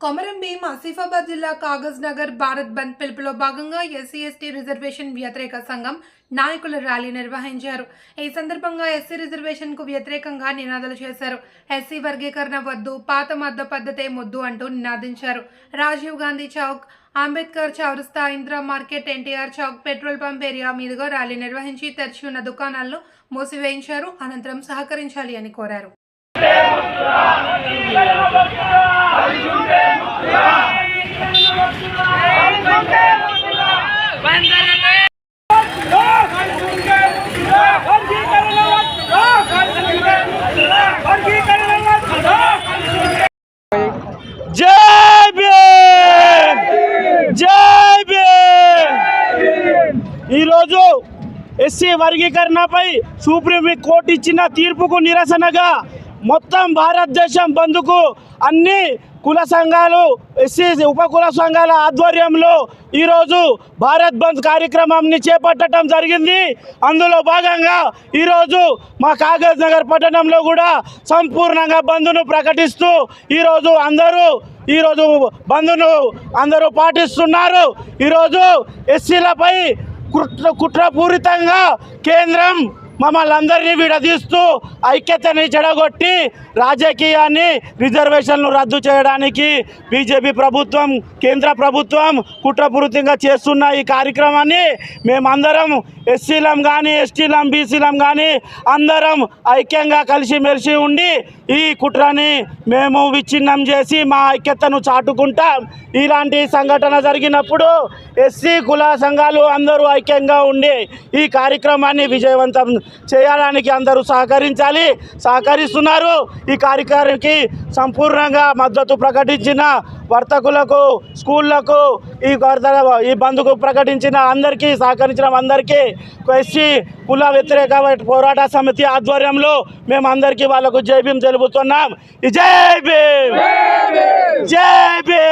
కొమరం భీం ఆసిఫాబాద్ జిల్లా కాగజ్ నగర్ భారత్ బంద్ పిలుపులో భాగంగా ఎస్సీ ఎస్టీ రిజర్వేషన్ వ్యతిరేక సంఘం నాయకుల ర్యాలీ నిర్వహించారు. ఈ సందర్భంగా ఎస్సీ రిజర్వేషన్ కు వ్యతిరేకంగా నినాదాలు చేశారు. ఎస్సీ వర్గీకరణ వద్దు, పాత మద్ద పద్ధతే ముద్దు అంటూ నినాదించారు. రాజీవ్ గాంధీ చౌక్, అంబేద్కర్ చౌరస్తా, Indira market, NTR Chowk, petrol pump area మీదుగా ర్యాలీ నిర్వహించి తెరిచి ఉన్న దుకాణాలను మూసివేయించారు. అనంతరం సహకరించాలి అని కోరారు. జై భీమ్, జై భీమ్. ఈరోజు ఎస్సీ వర్గీకరణపై సుప్రీం కోర్టు ఇచ్చిన తీర్పుకు నిరసనగా మొత్తం భారతదేశం బంద్కు అన్ని కుల సంఘాలు, ఎస్సీ ఉపకుల సంఘాల ఆధ్వర్యంలో ఈరోజు భారత్ బంద్ కార్యక్రమాన్ని చేపట్టడం జరిగింది. అందులో భాగంగా ఈరోజు మా కాగజ్ నగర్ పట్టణంలో కూడా సంపూర్ణంగా బంద్ను ప్రకటిస్తూ ఈరోజు బంద్ను అందరూ పాటిస్తున్నారు. ఈరోజు ఎస్సీలపై కుట్రపూరితంగా కేంద్రం మమ్మల్ని అందరినీ విడదీస్తూ ఐక్యతని చెడగొట్టి రాజకీయాన్ని, రిజర్వేషన్లు రద్దు చేయడానికి బీజేపీ ప్రభుత్వం, కేంద్ర ప్రభుత్వం కుట్రపూరితంగా చేస్తున్న ఈ కార్యక్రమాన్ని మేమందరం ఎస్సీలం కానీ, ఎస్టీలం, బీసీలం కానీ అందరం ఐక్యంగా కలిసిమెలిసి ఉండి ఈ కుట్రని మేము విచ్ఛిన్నం చేసి మా ఐక్యతను చాటుకుంటాం. ఇలాంటి సంఘటన జరిగినప్పుడు ఎస్సీ కుల సంఘాలు అందరూ ఐక్యంగా ఉండి ఈ కార్యక్రమాన్ని విజయవంతం చేయడానికి అందరూ సహకరిస్తున్నారు. ఈ కార్యక్రమానికి సంపూర్ణంగా మద్దతు ప్రకటించిన వర్తకులకు, స్కూళ్లకు, ఈ బంద్కు ప్రకటించిన అందరికీ, సహకరించిన అందరికీ ఎస్సీ కుల వ్యతిరేక పోరాట సమితి ఆధ్వర్యంలో మేమందరికీ వాళ్ళకు జై భీమ్ తెలుపుతున్నాం. జై భీమ్, జై భీమ్.